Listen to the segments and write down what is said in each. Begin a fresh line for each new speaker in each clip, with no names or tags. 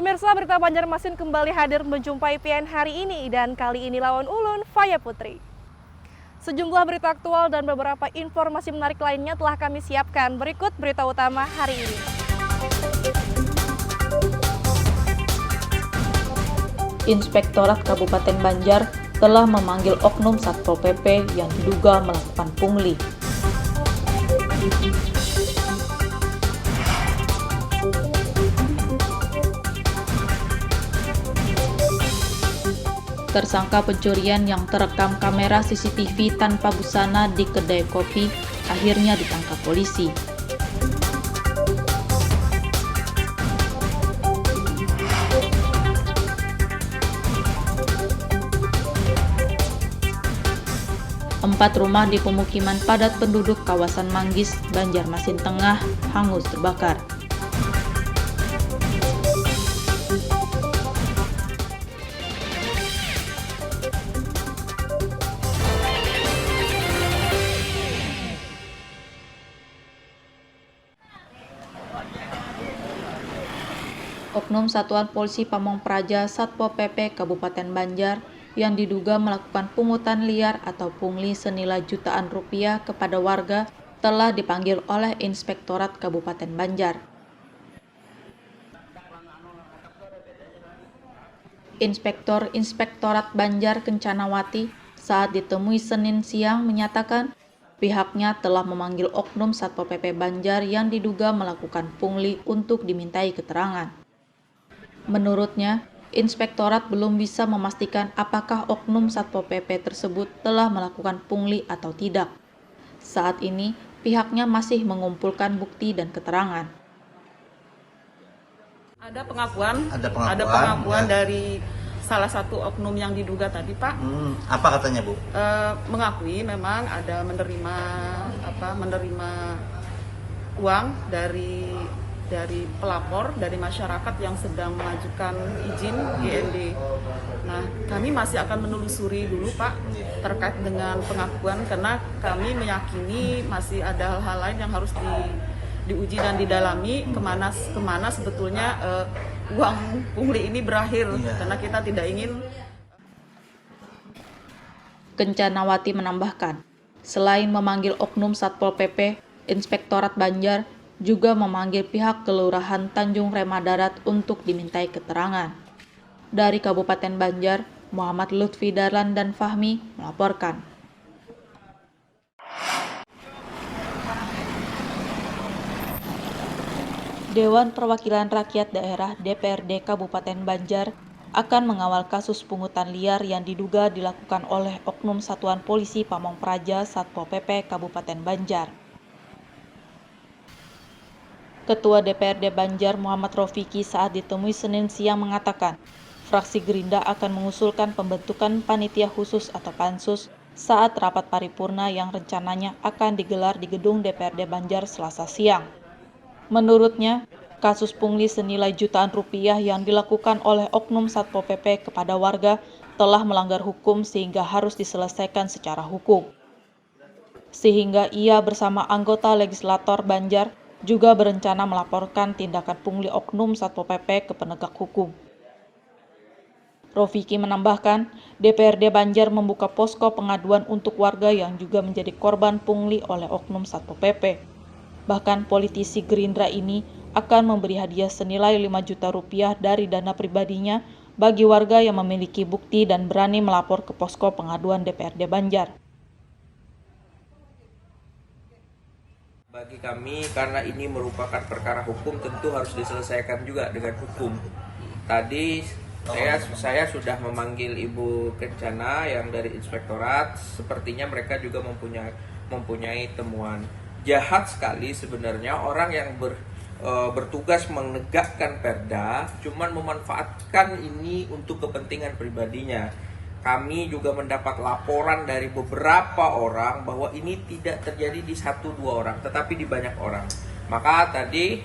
Pemirsa, berita Banjarmasin kembali hadir menjumpai PN hari ini dan kali ini lawan ulun Faya Putri. Sejumlah berita aktual dan beberapa informasi menarik lainnya telah kami siapkan. Berikut berita utama hari ini.
Inspektorat Kabupaten Banjar telah memanggil oknum Satpol PP yang diduga melakukan pungli. Tersangka pencurian yang terekam kamera CCTV tanpa busana di kedai kopi akhirnya ditangkap polisi. Empat rumah di pemukiman padat penduduk kawasan Manggis, Banjarmasin Tengah hangus terbakar. Oknum Satuan Polisi Pamong Praja Satpol PP Kabupaten Banjar yang diduga melakukan pungutan liar atau pungli senilai jutaan rupiah kepada warga telah dipanggil oleh Inspektorat Kabupaten Banjar. Inspektorat Banjar Kencanawati saat ditemui Senin siang menyatakan pihaknya telah memanggil oknum Satpol PP Banjar yang diduga melakukan pungli untuk dimintai keterangan. Menurutnya, Inspektorat belum bisa memastikan apakah oknum Satpol PP tersebut telah melakukan pungli atau tidak. Saat ini, pihaknya masih mengumpulkan bukti dan keterangan.
Ada pengakuan ya, dari salah satu oknum yang diduga tadi, Pak.
Apa katanya, Bu?
Mengakui memang ada menerima uang dari pelapor, dari masyarakat yang sedang mengajukan izin GND. Nah, kami masih akan menelusuri dulu, Pak, terkait dengan pengakuan, karena kami meyakini masih ada hal-hal lain yang harus diuji dan didalami kemana sebetulnya uang pungli ini berakhir, karena kita tidak ingin.
Kencanawati menambahkan, selain memanggil oknum Satpol PP, Inspektorat Banjar juga memanggil pihak Kelurahan Tanjung Rema Darat untuk dimintai keterangan. Dari Kabupaten Banjar, Muhammad Lutfi Darlan dan Fahmi melaporkan. Dewan Perwakilan Rakyat Daerah DPRD Kabupaten Banjar akan mengawal kasus pungutan liar yang diduga dilakukan oleh oknum Satuan Polisi Pamong Praja Satpol PP Kabupaten Banjar. Ketua DPRD Banjar Muhammad Rofiki saat ditemui Senin siang mengatakan, fraksi Gerindra akan mengusulkan pembentukan panitia khusus atau pansus saat rapat paripurna yang rencananya akan digelar di gedung DPRD Banjar Selasa siang. Menurutnya, kasus pungli senilai jutaan rupiah yang dilakukan oleh oknum Satpol PP kepada warga telah melanggar hukum sehingga harus diselesaikan secara hukum. Sehingga ia bersama anggota legislator Banjar juga berencana melaporkan tindakan pungli oknum Satpol PP ke penegak hukum. Rofiki menambahkan, DPRD Banjar membuka posko pengaduan untuk warga yang juga menjadi korban pungli oleh oknum Satpol PP. Bahkan politisi Gerindra ini akan memberi hadiah senilai 5 juta rupiah dari dana pribadinya bagi warga yang memiliki bukti dan berani melapor ke posko pengaduan DPRD Banjar.
Bagi kami, karena ini merupakan perkara hukum, tentu harus diselesaikan juga dengan hukum. Tadi saya sudah memanggil Ibu Kencana yang dari Inspektorat, sepertinya mereka juga mempunyai temuan. Jahat sekali sebenarnya orang yang bertugas menegakkan perda, cuman memanfaatkan ini untuk kepentingan pribadinya. Kami juga mendapat laporan dari beberapa orang bahwa ini tidak terjadi di 1-2 orang, tetapi di banyak orang. Maka tadi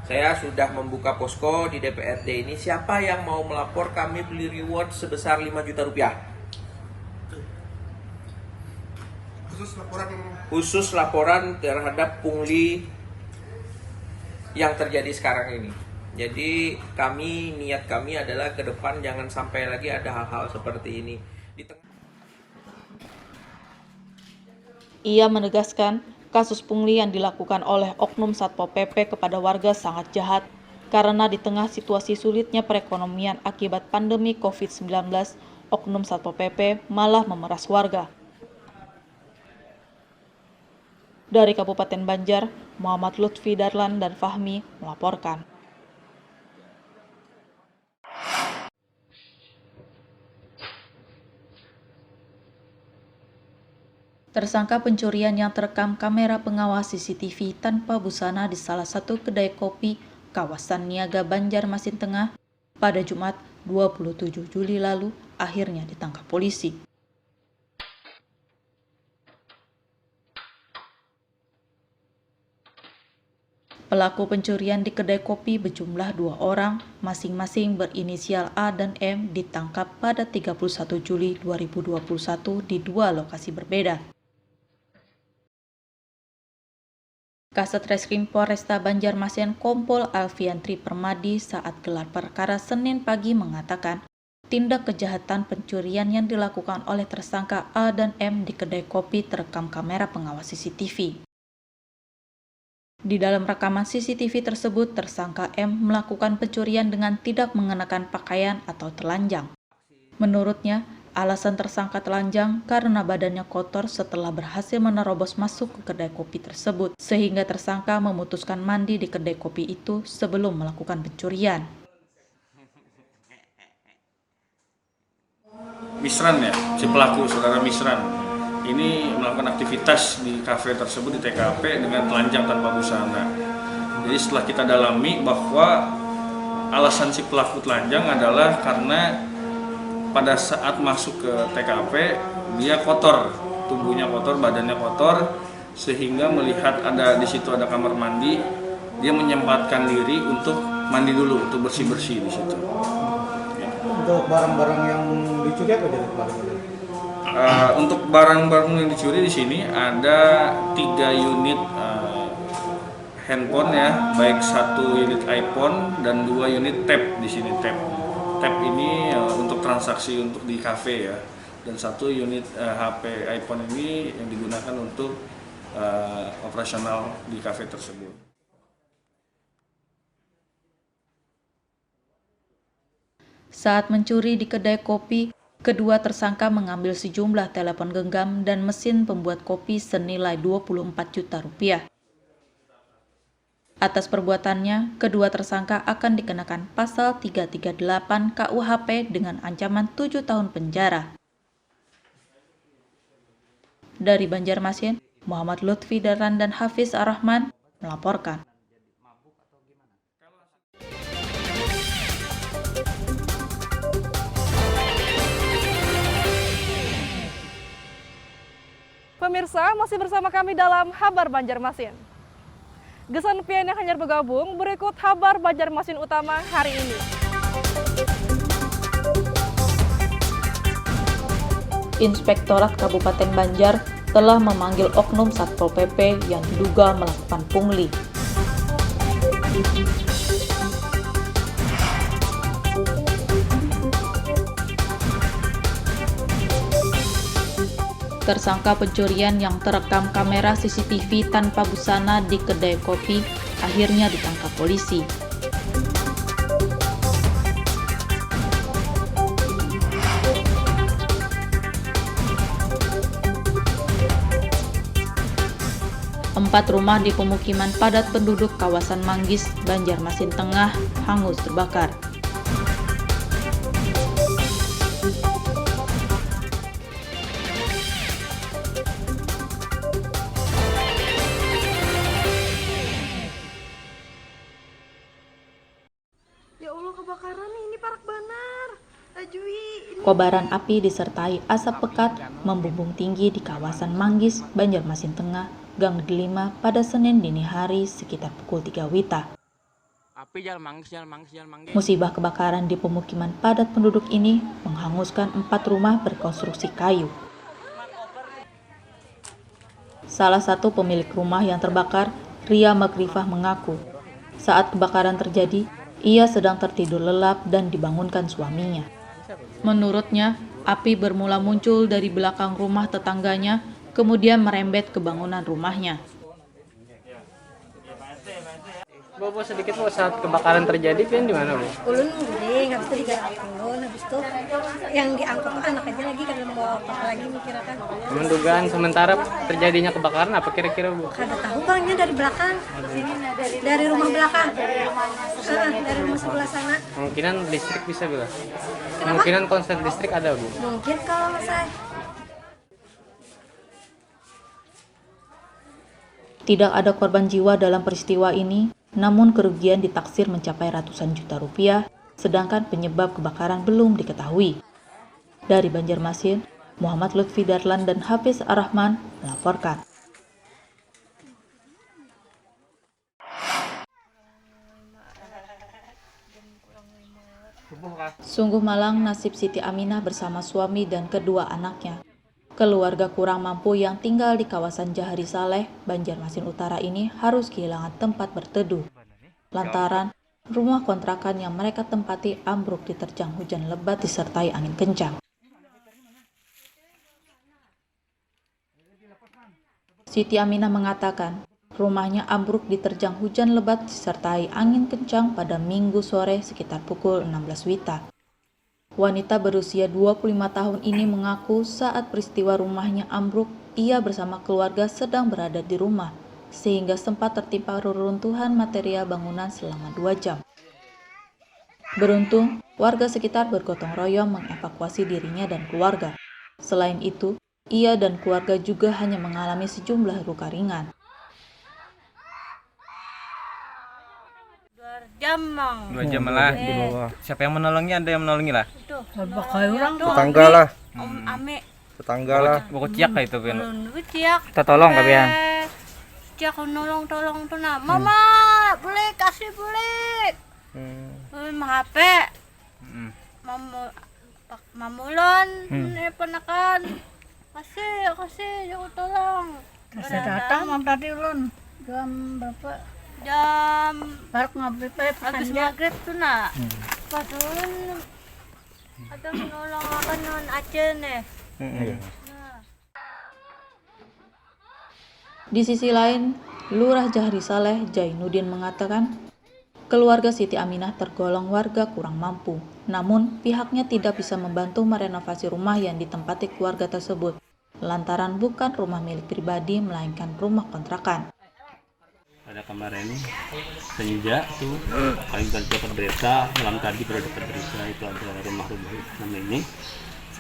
saya sudah membuka posko di DPRD ini. Siapa yang mau melapor, kami beli reward sebesar 5 juta rupiah. Khusus laporan terhadap pungli yang terjadi sekarang ini. Jadi niat kami adalah ke depan jangan sampai lagi ada hal-hal seperti ini.
Ia menegaskan, kasus pungli yang dilakukan oleh Oknum Satpol PP kepada warga sangat jahat karena di tengah situasi sulitnya perekonomian akibat pandemi COVID-19, Oknum Satpol PP malah memeras warga. Dari Kabupaten Banjar, Muhammad Lutfi Darlan dan Fahmi melaporkan. Tersangka pencurian yang terekam kamera pengawas CCTV tanpa busana di salah satu kedai kopi kawasan Niaga Banjarmasin Tengah pada Jumat 27 Juli lalu akhirnya ditangkap polisi. Pelaku pencurian di kedai kopi berjumlah 2 orang, masing-masing berinisial A dan M ditangkap pada 31 Juli 2021 di 2 lokasi berbeda. Kasat Reskrim Polresta Banjarmasin Kompol Alfiantri Permadi saat gelar perkara Senin pagi mengatakan, tindak kejahatan pencurian yang dilakukan oleh tersangka A dan M di kedai kopi terekam kamera pengawas CCTV. Di dalam rekaman CCTV tersebut, tersangka M melakukan pencurian dengan tidak mengenakan pakaian atau telanjang. Menurutnya, alasan tersangka telanjang karena badannya kotor setelah berhasil menerobos masuk ke kedai kopi tersebut, sehingga tersangka memutuskan mandi di kedai kopi itu sebelum melakukan pencurian.
Misran ya, si pelaku, saudara Misran, ini melakukan aktivitas di kafe tersebut di TKP dengan telanjang tanpa busana. Jadi setelah kita dalami bahwa alasan si pelaku telanjang adalah karena pada saat masuk ke TKP dia kotor, tubuhnya kotor, badannya kotor, sehingga melihat di situ ada kamar mandi, dia menyempatkan diri untuk mandi dulu, untuk bersih-bersih di situ.
Untuk barang-barang yang dicuri apa jadi barang-barang?
Untuk barang-barang yang dicuri di sini ada 3 unit handphone ya, baik 1 unit iPhone dan 2 unit tab di sini tab. Tab ini untuk transaksi untuk di kafe ya, dan 1 unit HP iPhone ini yang digunakan untuk operasional di kafe tersebut.
Saat mencuri di kedai kopi, kedua tersangka mengambil sejumlah telepon genggam dan mesin pembuat kopi senilai 24 juta rupiah. Atas perbuatannya, kedua tersangka akan dikenakan pasal 338 KUHP dengan ancaman 7 tahun penjara. Dari Banjarmasin, Muhammad Lutfi Darlan dan Hafiz Ar-Rahman melaporkan.
Pemirsa, masih bersama kami dalam Habar Banjarmasin. Gesan pian yang hanyar bergabung, berikut Habar Banjarmasin utama hari ini.
Inspektorat Kabupaten Banjar telah memanggil Oknum Satpol PP yang diduga melakukan pungli. Tersangka pencurian yang terekam kamera CCTV tanpa busana di kedai kopi akhirnya ditangkap polisi. Empat rumah di pemukiman padat penduduk kawasan Manggis, Banjarmasin Tengah hangus terbakar. Kobaran api disertai asap pekat membumbung tinggi di kawasan Manggis, Banjarmasin Tengah, Gang 5 pada Senin dini hari sekitar pukul 3 WITA. Musibah kebakaran di pemukiman padat penduduk ini menghanguskan 4 rumah berkonstruksi kayu. Salah satu pemilik rumah yang terbakar, Ria Magrifah mengaku, saat kebakaran terjadi, Ia sedang tertidur lelap dan dibangunkan suaminya. Menurutnya, api bermula muncul dari belakang rumah tetangganya, kemudian merembet ke bangunan rumahnya.
Bu, sedikit Bu, saat kebakaran terjadi Pian di mana Bu?
Ulun guling, habis itu digerak ulun, habis itu yang diangkut tuh anak aja lagi kada bawa apa lagi mikirkan.
Mendugaan sementara terjadinya kebakaran apa kira-kira Bu?
Kada tahu bangnya dari belakang, dari rumah belakang, dari rumah sebelah sana.
Kemungkinan listrik bisa bila. Kemungkinan konslet listrik ada Bu.
Mungkin kalau saya
Tidak ada korban jiwa dalam peristiwa ini, namun kerugian ditaksir mencapai ratusan juta rupiah, sedangkan penyebab kebakaran belum diketahui. Dari Banjarmasin, Muhammad Lutfi Darlan dan Hafiz Ar-Rahman melaporkan. Sungguh malang nasib Siti Aminah bersama suami dan kedua anaknya. Keluarga kurang mampu yang tinggal di kawasan Jahari Saleh, Banjarmasin Utara ini harus kehilangan tempat berteduh. Lantaran rumah kontrakan yang mereka tempati ambruk diterjang hujan lebat disertai angin kencang. Siti Aminah mengatakan, rumahnya ambruk diterjang hujan lebat disertai angin kencang pada Minggu sore sekitar pukul 16 WITA. Wanita berusia 25 tahun ini mengaku saat peristiwa rumahnya ambruk, ia bersama keluarga sedang berada di rumah, sehingga sempat tertimpa reruntuhan material bangunan selama 2 jam. Beruntung, warga sekitar bergotong royong mengevakuasi dirinya dan keluarga. Selain itu, ia dan keluarga juga hanya mengalami sejumlah luka ringan.
2 jam lah. Siapa yang menolongnya? Ada yang menolongi lah.
Tetangga lah.
Ame.
Tetangga lah.
Buku ciak lah itu Pian.
Ciak.
Kita tolong Pian.
Ciak tolong tuh nah. Mama, boleh kasih boleh. HP. Mamulon, penakan. Kasih, jangan tolong.
kasih datang mam tadi ulun jam berapa?
Jam
Baru ngabis
habis maghrib tuh nak. Padahal ada menolong akan non Aceh nih.
Di sisi lain, Lurah Jahari Saleh Jainuddin mengatakan, keluarga Siti Aminah tergolong warga kurang mampu. Namun, pihaknya tidak bisa membantu merenovasi rumah yang ditempati keluarga tersebut, lantaran bukan rumah milik pribadi, melainkan rumah kontrakan.
Pada kemarin senja tuh kami dapat berita, malam tadi baru dapat berita itu ada rumah-rumah nama ini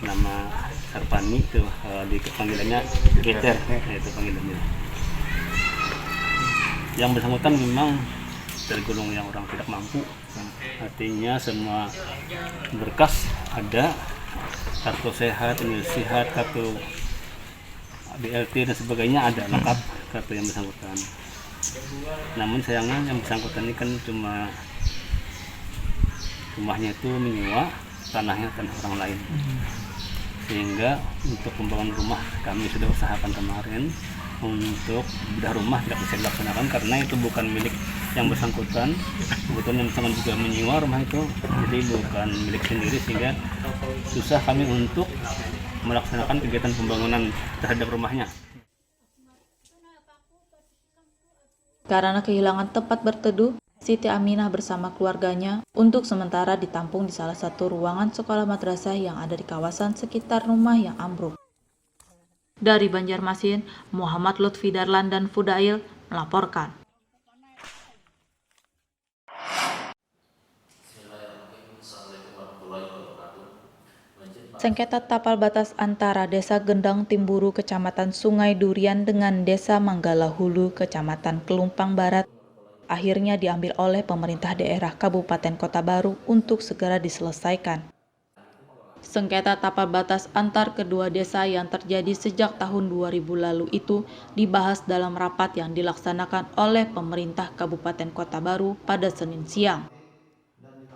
nama Sarpani tuh di panggilannya Geter, itu panggilannya. Yang bersangkutan memang tergolong yang orang tidak mampu, artinya semua berkas ada, kartu sehat, sehat, kartu BLT dan sebagainya ada lengkap kartu yang bersangkutan. Namun sayangnya yang bersangkutan ini kan cuma rumahnya itu menyewa, tanahnya tanah orang lain. Sehingga untuk pembangunan rumah kami sudah usahakan kemarin untuk bedah rumah tidak bisa dilaksanakan karena itu bukan milik yang bersangkutan. Kebetulan yang bersangkutan juga menyewa rumah itu, jadi bukan milik sendiri sehingga susah kami untuk melaksanakan kegiatan pembangunan terhadap rumahnya.
Karena kehilangan tempat berteduh, Siti Aminah bersama keluarganya untuk sementara ditampung di salah satu ruangan sekolah madrasah yang ada di kawasan sekitar rumah yang ambruk. Dari Banjarmasin, Muhammad Lutfi Darlan dan Fudail melaporkan. Sengketa tapal batas antara Desa Gendang Timburu, Kecamatan Sungai Durian dengan Desa Manggala Hulu, Kecamatan Kelumpang Barat, akhirnya diambil oleh pemerintah daerah Kabupaten Kota Baru untuk segera diselesaikan. Sengketa tapal batas antar kedua desa yang terjadi sejak tahun 2000 lalu itu dibahas dalam rapat yang dilaksanakan oleh pemerintah Kabupaten Kota Baru pada Senin siang.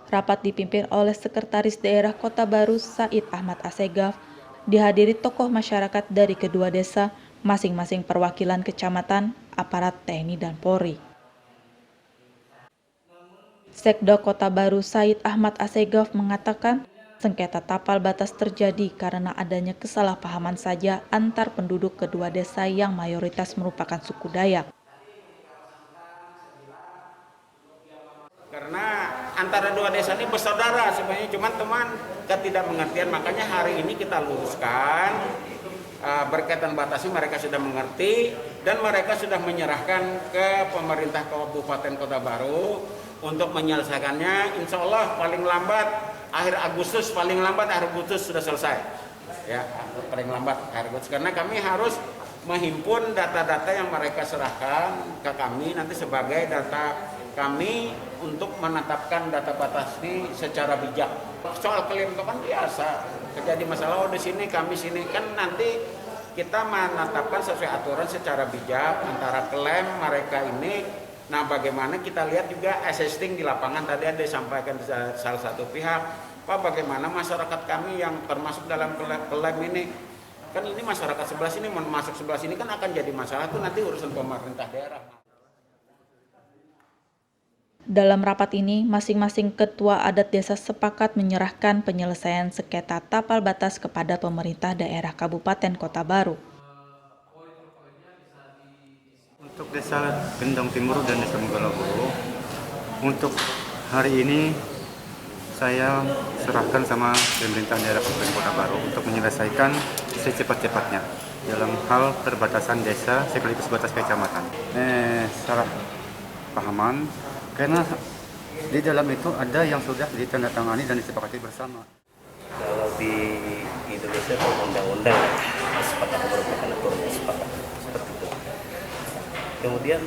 Rapat dipimpin oleh Sekretaris Daerah Kota Baru Said Ahmad Assegaf, dihadiri tokoh masyarakat dari kedua desa, masing-masing perwakilan kecamatan, aparat TNI dan Polri. Sekda Kota Baru Said Ahmad Assegaf mengatakan, sengketa tapal batas terjadi karena adanya kesalahpahaman saja antar penduduk kedua desa yang mayoritas merupakan suku Dayak.
Karena antara dua desa ini bersaudara sebenarnya, cuman teman ketidakmengertian, makanya hari ini kita luruskan berkaitan batasnya, mereka sudah mengerti dan mereka sudah menyerahkan ke pemerintah Kabupaten Kota Baru untuk menyelesaikannya. Insya Allah paling lambat akhir Agustus, sudah selesai. Ya, paling lambat akhir Agustus, karena kami harus menghimpun data-data yang mereka serahkan ke kami nanti sebagai data kami untuk menetapkan data batas ini secara bijak. Soal klaim itu kan biasa, terjadi masalah di sini, kami sini, kan nanti kita menetapkan sesuai aturan secara bijak antara klaim mereka ini. Nah, bagaimana kita lihat juga assessing di lapangan, tadi ada disampaikan salah satu pihak, Pak, bagaimana masyarakat kami yang termasuk dalam klaim ini, kan ini masyarakat sebelah sini masuk sebelah sini kan akan jadi masalah, itu nanti urusan pemerintah daerah.
Dalam rapat ini, masing-masing ketua adat desa sepakat menyerahkan penyelesaian sengketa tapal batas kepada pemerintah daerah Kabupaten Kota Baru.
Untuk desa Gendang Timur dan desa Megalabowo, untuk hari ini saya serahkan sama pemerintah daerah Kabupaten Kota Baru untuk menyelesaikan secepat-cepatnya dalam hal perbatasan desa sekaligus batas kecamatan. Salah pahaman karena di dalam itu ada yang sudah ditandatangani dan disepakati bersama.
Kalau di Indonesia itu undang-undang kesepakatan merupakan aturan kesepakatan seperti itu. Kemudian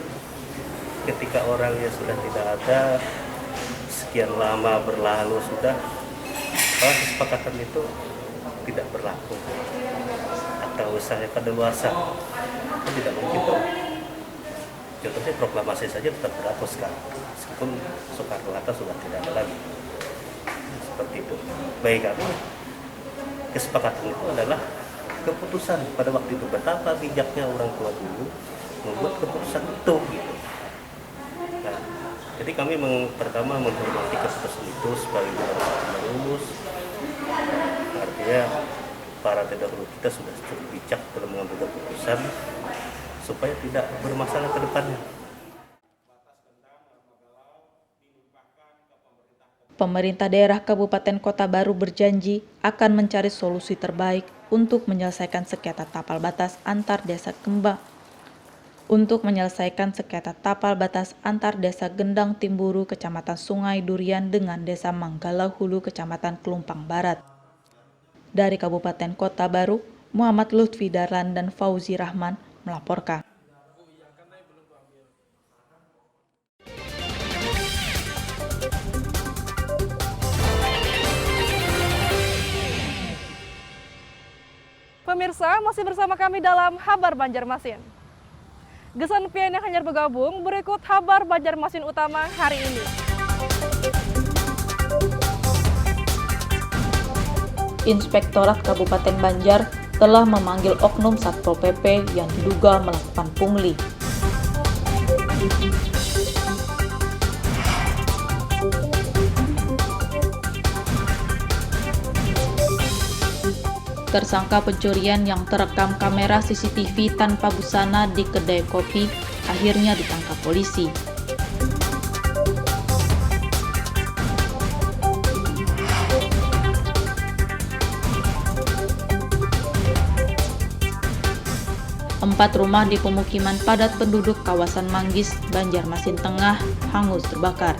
ketika orangnya sudah tidak ada, sekian lama berlalu sudah, kesepakatan itu tidak berlaku atau misalnya kadaluarsa, itu tidak mungkin dong. Contohnya proklamasi saja tetap berlaku sekarang, meskipun Soekarno-Hatta sudah tidak ada lagi. Seperti itu. Bagi kami, kesepakatan itu adalah keputusan pada waktu itu. Betapa bijaknya orang tua dulu membuat keputusan itu. Gitu. Nah, jadi kami pertama menghormati keputusan itu sebagai terus. Artinya para terdahulu kita sudah cukup bijak dalam mengambil keputusan supaya tidak bermasalah ke depannya.
Pemerintah daerah Kabupaten Kota Baru berjanji akan mencari solusi terbaik untuk menyelesaikan sengketa tapal batas antar desa Gendang Timburu, Kecamatan Sungai Durian dengan Desa Manggalau Hulu, Kecamatan Kelumpang Barat. Dari Kabupaten Kota Baru, Muhammad Lutfi Darlan dan Fauzi Rahman melaporkan.
Pemirsa, masih bersama kami dalam Habar Banjarmasin. Gesan pian yang hanyar bergabung, berikut Habar Banjarmasin utama hari ini.
Inspektorat Kabupaten Banjar telah memanggil oknum Satpol PP yang diduga melakukan pungli. Tersangka pencurian yang terekam kamera CCTV tanpa busana di kedai kopi akhirnya ditangkap polisi. Empat rumah di pemukiman padat penduduk kawasan Manggis, Banjarmasin Tengah hangus terbakar.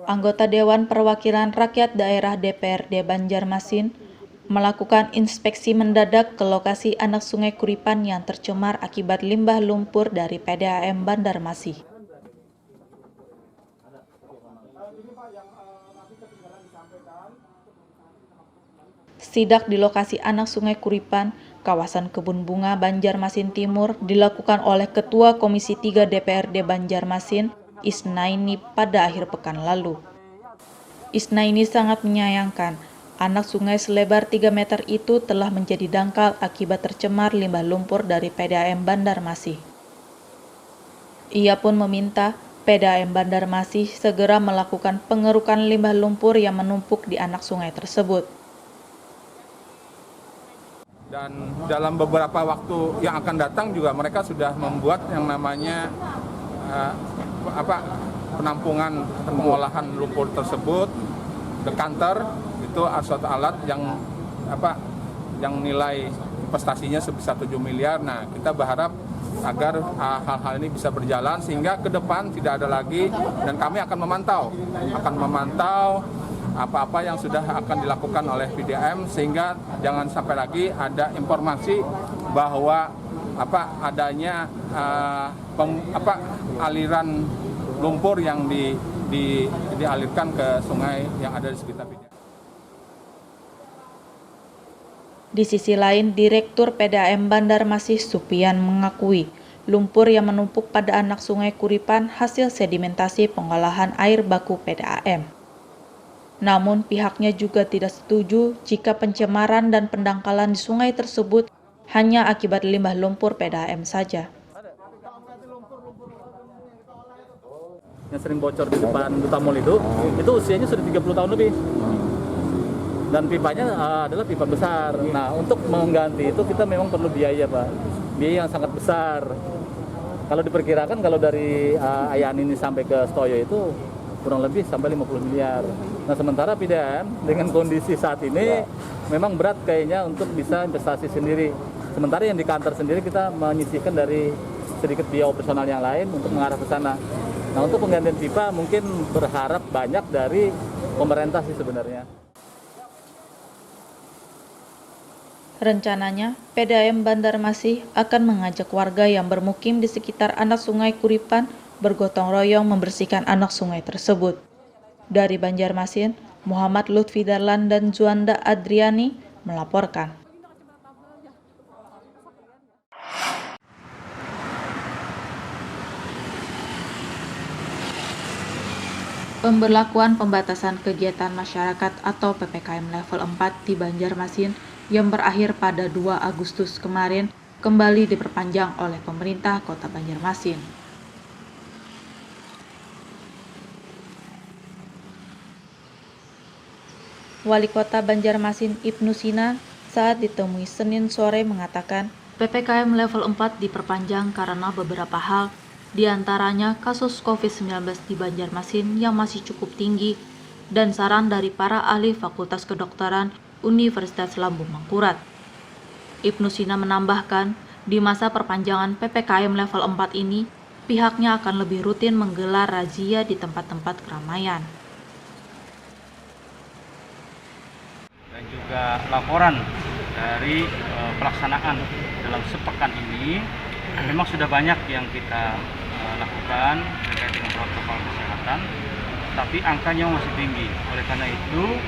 Anggota Dewan Perwakilan Rakyat Daerah DPRD Banjarmasin melakukan inspeksi mendadak ke lokasi anak Sungai Kuripan yang tercemar akibat limbah lumpur dari PDAM Banjarmasin. Sidak di lokasi anak Sungai Kuripan, kawasan Kebun Bunga Banjarmasin Timur dilakukan oleh Ketua Komisi 3 DPRD Banjarmasin, Isnaini pada akhir pekan lalu. Isnaini sangat menyayangkan anak sungai selebar 3 meter itu telah menjadi dangkal akibat tercemar limbah lumpur dari PDAM Banjarmasin. Ia pun meminta PDAM Banjarmasin segera melakukan pengerukan limbah lumpur yang menumpuk di anak sungai tersebut.
Dan dalam beberapa waktu yang akan datang juga mereka sudah membuat yang namanya penampungan pengolahan lumpur tersebut, dekanter, itu suatu alat yang nilai investasinya sebesar 7 miliar. Nah, kita berharap agar hal-hal ini bisa berjalan sehingga ke depan tidak ada lagi, dan kami akan memantau apa-apa yang sudah akan dilakukan oleh PDAM sehingga jangan sampai lagi ada informasi bahwa adanya aliran lumpur yang dialirkan ke sungai yang ada di sekitar PDAM.
Di sisi lain, Direktur PDAM Banjarmasin Supian mengakui lumpur yang menumpuk pada anak sungai Kuripan hasil sedimentasi pengolahan air baku PDAM. Namun pihaknya juga tidak setuju jika pencemaran dan pendangkalan di sungai tersebut hanya akibat limbah lumpur PDAM saja.
Yang sering bocor di depan Duta Mall itu usianya sudah 30 tahun lebih. Dan pipanya adalah pipa besar. Nah, untuk mengganti itu kita memang perlu biaya, Pak. Biaya yang sangat besar. Kalau diperkirakan kalau dari Ayan ini sampai ke Stoyo itu kurang lebih sampai 50 miliar. Nah, sementara PDAM dengan kondisi saat ini memang berat kayaknya untuk bisa investasi sendiri. Sementara yang di kantor sendiri kita menyisihkan dari sedikit biaya operasional yang lain untuk mengarah ke sana. Nah, untuk penggantian pipa mungkin berharap banyak dari pemerintah sih sebenarnya.
Rencananya, PDAM Banjarmasin akan mengajak warga yang bermukim di sekitar anak sungai Kuripan bergotong royong membersihkan anak sungai tersebut. Dari Banjarmasin, Muhammad Lutfi Darlan dan Juanda Adriani melaporkan. Pemberlakuan pembatasan kegiatan masyarakat atau PPKM level 4 di Banjarmasin yang berakhir pada 2 Agustus kemarin kembali diperpanjang oleh pemerintah Kota Banjarmasin. Wali Kota Banjarmasin Ibnu Sina saat ditemui Senin sore mengatakan PPKM level 4 diperpanjang karena beberapa hal, di antaranya kasus COVID-19 di Banjarmasin yang masih cukup tinggi dan saran dari para ahli Fakultas Kedokteran Universitas Lambung Mangkurat. Ibnu Sina menambahkan, di masa perpanjangan PPKM level 4 ini, pihaknya akan lebih rutin menggelar razia di tempat-tempat keramaian.
Dan juga laporan dari pelaksanaan dalam sepekan ini memang sudah banyak yang kita lakukan terkait dengan protokol kesehatan, tapi angkanya masih tinggi. Oleh karena itu,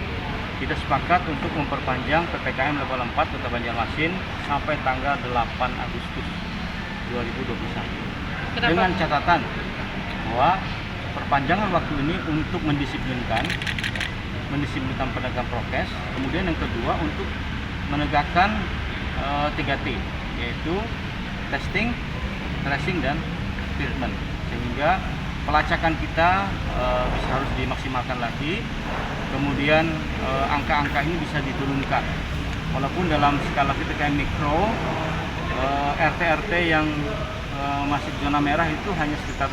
kita sepakat untuk memperpanjang PPKM level 4 Kota Banjarmasin sampai tanggal 8 Agustus 2021. Kenapa? Dengan catatan bahwa perpanjangan waktu ini untuk mendisiplinkan penegakan prokes, kemudian yang kedua untuk menegakkan 3T, yaitu testing, tracing, dan treatment, sehingga pelacakan kita harus dimaksimalkan lagi, kemudian angka-angka ini bisa diturunkan. Walaupun dalam skala PPKM mikro, RT-RT yang masih zona merah itu hanya sekitar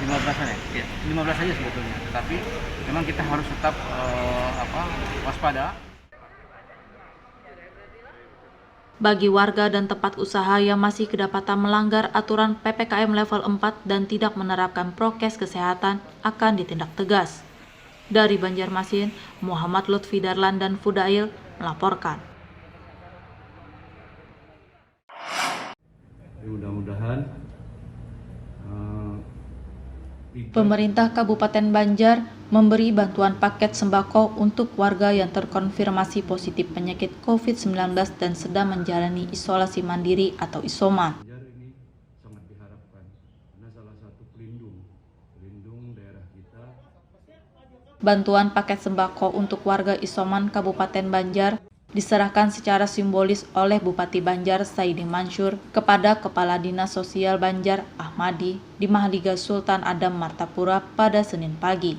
15-an ya? 15 saja sebetulnya, tetapi memang kita harus tetap waspada.
Bagi warga dan tempat usaha yang masih kedapatan melanggar aturan PPKM level 4 dan tidak menerapkan prokes kesehatan akan ditindak tegas. Dari Banjarmasin, Muhammad Lutfi Darlan dan Fudail melaporkan.
Mudah-mudahan
Pemerintah Kabupaten Banjar memberi bantuan paket sembako untuk warga yang terkonfirmasi positif penyakit COVID-19 dan sedang menjalani isolasi mandiri atau isoman.
ini sangat diharapkan karena salah satu pelindung
Bantuan paket sembako untuk warga Isoman Kabupaten Banjar diserahkan secara simbolis oleh Bupati Banjar Saidi Mansur kepada Kepala Dinas Sosial Banjar Ahmadi di Mahliga Sultan Adam Martapura pada Senin pagi.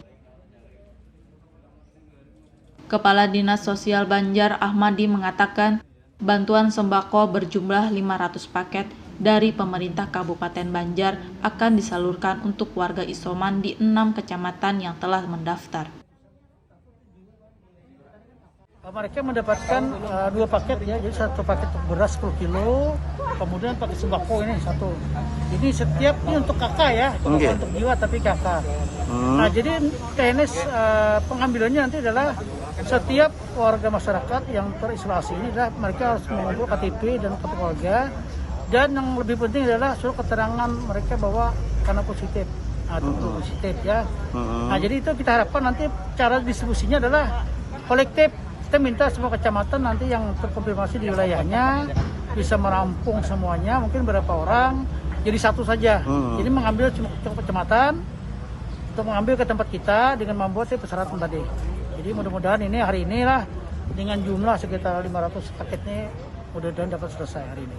Kepala Dinas Sosial Banjar Ahmadi mengatakan bantuan sembako berjumlah 500 paket dari pemerintah Kabupaten Banjar akan disalurkan untuk warga Isoman di 6 kecamatan yang telah mendaftar.
Mereka mendapatkan 2 paket ya, jadi 1 paket beras 10 kilo, kemudian paket sembako ini 1. Jadi setiap ini untuk kakak ya, untuk jiwa tapi kakak. Nah jadi teknis pengambilannya nanti adalah setiap warga masyarakat yang terisolasi ini adalah mereka harus mengumpul KTP dan kartu keluarga. Dan yang lebih penting adalah surat keterangan mereka bahwa karena positif, positif ya. Nah jadi itu kita harapkan nanti cara distribusinya adalah kolektif. Kita minta semua kecamatan nanti yang terkonfirmasi di wilayahnya bisa merampung semuanya, mungkin berapa orang, jadi 1 saja. Jadi mengambil cuma kecamatan untuk mengambil ke tempat kita dengan membuat persyaratan tadi. Jadi mudah-mudahan ini hari inilah dengan jumlah sekitar 500 paketnya mudah-mudahan dapat selesai hari ini.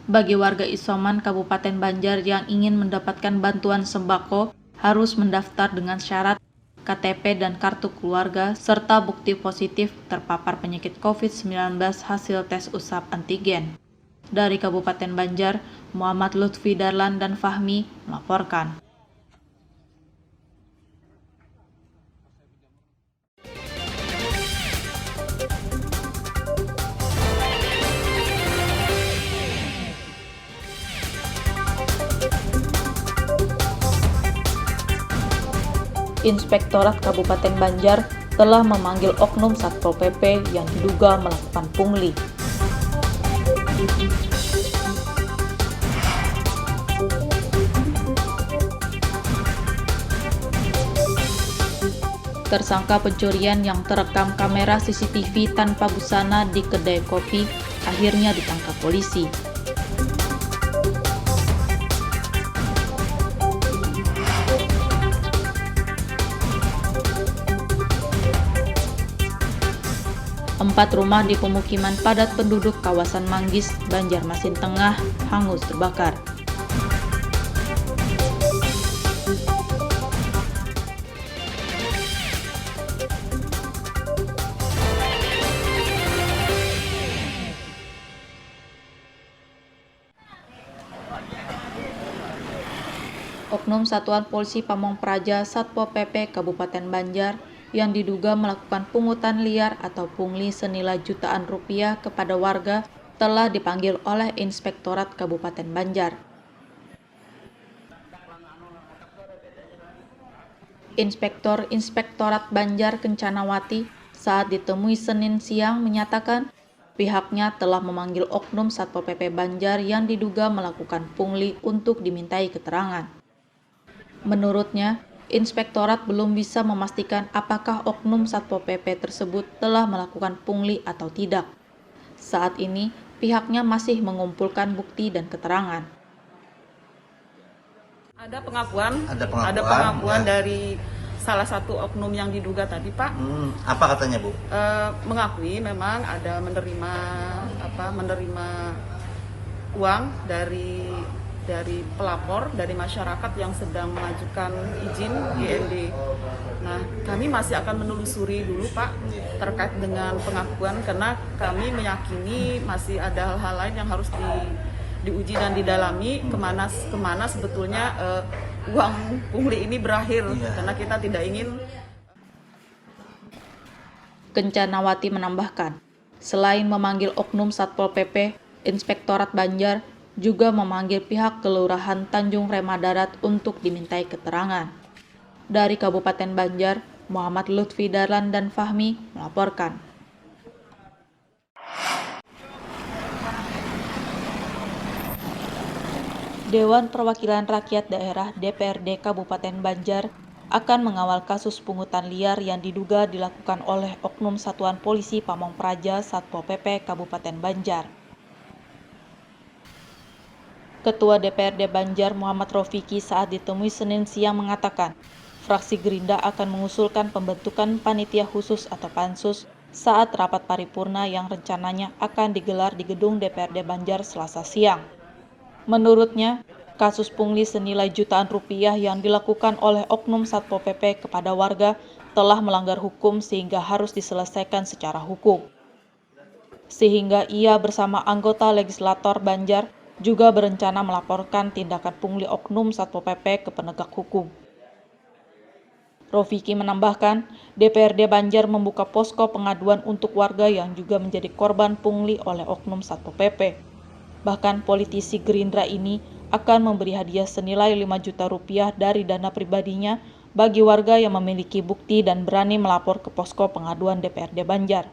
Bagi warga Isoman Kabupaten Banjar yang ingin mendapatkan bantuan sembako harus mendaftar dengan syarat KTP dan kartu keluarga serta bukti positif terpapar penyakit COVID-19 hasil tes usap antigen. Dari Kabupaten Banjar, Muhammad Lutfi Darlan dan Fahmi melaporkan. Inspektorat Kabupaten Banjar telah memanggil oknum Satpol PP yang diduga melakukan pungli. Tersangka pencurian yang terekam kamera CCTV tanpa busana di kedai kopi akhirnya ditangkap polisi. Empat rumah di pemukiman padat penduduk kawasan Manggis, Banjarmasin Tengah, hangus terbakar. Oknum Satuan Polisi Pamong Praja Satpol PP Kabupaten Banjar yang diduga melakukan pungutan liar atau pungli senilai jutaan rupiah kepada warga telah dipanggil oleh Inspektorat Kabupaten Banjar. Inspektor Inspektorat Banjar Kencanawati saat ditemui Senin siang menyatakan pihaknya telah memanggil oknum Satpol PP Banjar yang diduga melakukan pungli untuk dimintai keterangan. Menurutnya, Inspektorat belum bisa memastikan apakah oknum Satpol PP tersebut telah melakukan pungli atau tidak. Saat ini, pihaknya masih mengumpulkan bukti dan keterangan.
Ada pengakuan dari salah satu oknum yang diduga tadi, Pak.
Apa katanya, Bu?
Mengakui memang ada menerima uang dari pelapor, dari masyarakat yang sedang mengajukan izin IND. Nah, kami masih akan menelusuri dulu, Pak, terkait dengan pengakuan, karena kami meyakini masih ada hal-hal lain yang harus diuji dan didalami kemana sebetulnya uang pungli ini berakhir, karena kita tidak ingin.
Kencanawati menambahkan, selain memanggil oknum Satpol PP, Inspektorat Banjar juga memanggil pihak Kelurahan Tanjung Rema Darat untuk dimintai keterangan. Dari Kabupaten Banjar, Muhammad Lutfi Darlan dan Fahmi melaporkan. Dewan Perwakilan Rakyat Daerah DPRD Kabupaten Banjar akan mengawal kasus pungutan liar yang diduga dilakukan oleh oknum Satuan Polisi Pamong Praja Satpol PP Kabupaten Banjar. Ketua DPRD Banjar Muhammad Rofiki saat ditemui Senin siang mengatakan, fraksi Gerindra akan mengusulkan pembentukan panitia khusus atau pansus saat rapat paripurna yang rencananya akan digelar di gedung DPRD Banjar Selasa siang. Menurutnya, kasus pungli senilai jutaan rupiah yang dilakukan oleh oknum Satpol PP kepada warga telah melanggar hukum sehingga harus diselesaikan secara hukum. Sehingga ia bersama anggota legislator Banjar juga berencana melaporkan tindakan pungli oknum Satpol PP ke penegak hukum. Rofiki menambahkan, DPRD Banjar membuka posko pengaduan untuk warga yang juga menjadi korban pungli oleh oknum Satpol PP. Bahkan politisi Gerindra ini akan memberi hadiah senilai 5 juta rupiah dari dana pribadinya bagi warga yang memiliki bukti dan berani melapor ke posko pengaduan DPRD Banjar.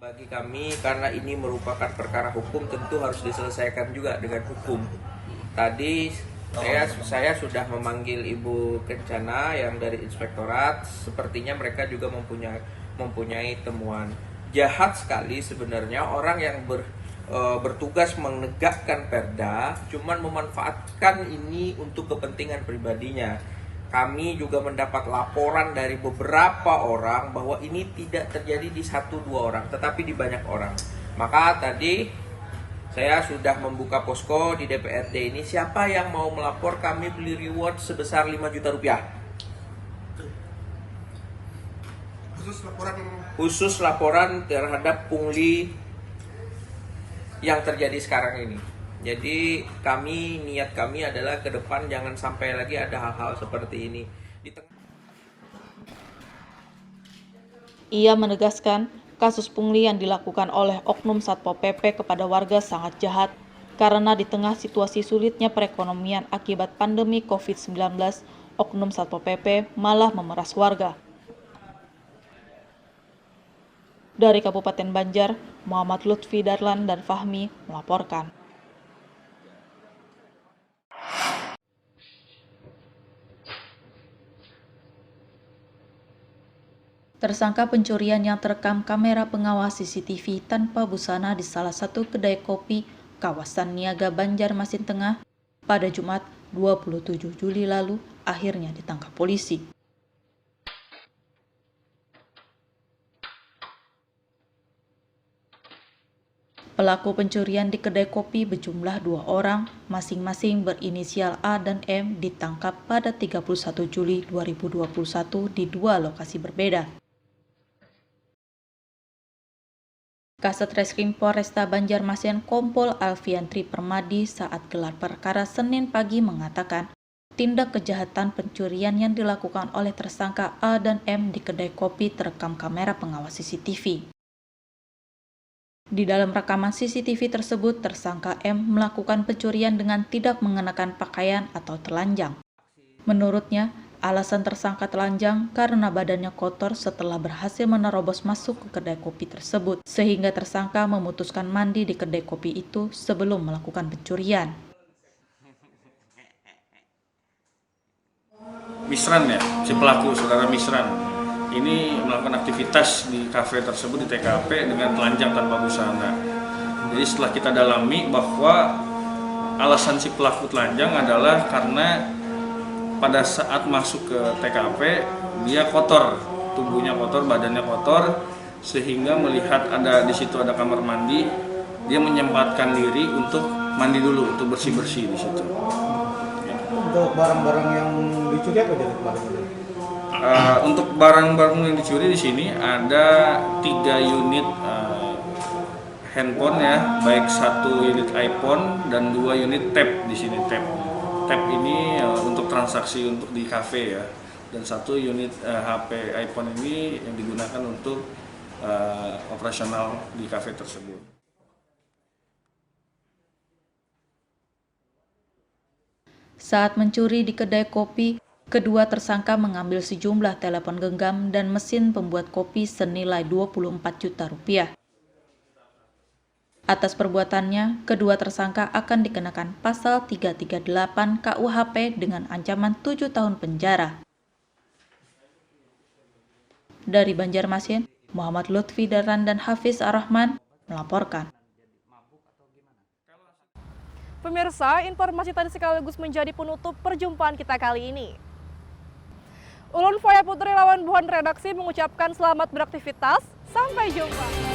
Bagi kami, karena ini merupakan perkara hukum, tentu harus diselesaikan juga dengan hukum. Tadi saya sudah memanggil Ibu Kencana yang dari Inspektorat, sepertinya mereka juga mempunyai temuan. Jahat sekali sebenarnya orang yang bertugas menegakkan perda, cuman memanfaatkan ini untuk kepentingan pribadinya. Kami juga mendapat laporan dari beberapa orang bahwa ini tidak terjadi di 1-2 orang, tetapi di banyak orang. Maka tadi saya sudah membuka posko di DPRD ini. Siapa yang mau melapor, kami beli reward sebesar 5 juta rupiah. Khusus laporan terhadap pungli yang terjadi sekarang ini. Jadi niat kami adalah ke depan jangan sampai lagi ada hal-hal seperti ini.
Ia menegaskan kasus pungli yang dilakukan oleh oknum Satpol PP kepada warga sangat jahat karena di tengah situasi sulitnya perekonomian akibat pandemi COVID-19, oknum Satpol PP malah memeras warga. Dari Kabupaten Banjar, Muhammad Lutfi Darlan dan Fahmi melaporkan. Tersangka pencurian yang terekam kamera pengawas CCTV tanpa busana di salah satu kedai kopi kawasan Niaga Banjarmasin Tengah pada Jumat 27 Juli lalu akhirnya ditangkap polisi. Pelaku pencurian di kedai kopi berjumlah 2 orang, masing-masing berinisial A dan M, ditangkap pada 31 Juli 2021 di 2 lokasi berbeda. Kasat Reskrim Polresta Banjarmasin Kompol Alfiantri Permadi saat gelar perkara Senin pagi mengatakan, tindak kejahatan pencurian yang dilakukan oleh tersangka A dan M di kedai kopi terekam kamera pengawas CCTV. Di dalam rekaman CCTV tersebut, tersangka M melakukan pencurian dengan tidak mengenakan pakaian atau telanjang. Menurutnya, alasan tersangka telanjang karena badannya kotor setelah berhasil menerobos masuk ke kedai kopi tersebut, sehingga tersangka memutuskan mandi di kedai kopi itu sebelum melakukan pencurian.
Misran ya, si pelaku, saudara Misran, ini melakukan aktivitas di kafe tersebut di TKP dengan telanjang tanpa busana. Jadi setelah kita dalami bahwa alasan si pelaku telanjang adalah karena pada saat masuk ke TKP dia kotor, tubuhnya kotor, badannya kotor, sehingga melihat di situ ada kamar mandi, dia menyempatkan diri untuk mandi dulu, untuk bersih-bersih di situ.
Untuk barang-barang yang dicuri apa jadi kemarin?
Untuk barang-barang yang dicuri di sini ada 3 unit handphone ya, baik 1 unit iPhone dan 2 unit tab di sini tab. Tab ini untuk transaksi untuk di kafe ya, dan 1 unit HP iPhone ini yang digunakan untuk operasional di kafe tersebut.
Saat mencuri di kedai kopi, kedua tersangka mengambil sejumlah telepon genggam dan mesin pembuat kopi senilai 24 juta rupiah. Atas perbuatannya, kedua tersangka akan dikenakan pasal 338 KUHP dengan ancaman 7 tahun penjara. Dari Banjarmasin, Muhammad Lutfi Darlan dan Hafiz Ar-Rahman melaporkan.
Pemirsa, informasi tadi sekaligus menjadi penutup perjumpaan kita kali ini. Ulun Faya Putri lawan buhan redaksi mengucapkan selamat beraktivitas. Sampai jumpa.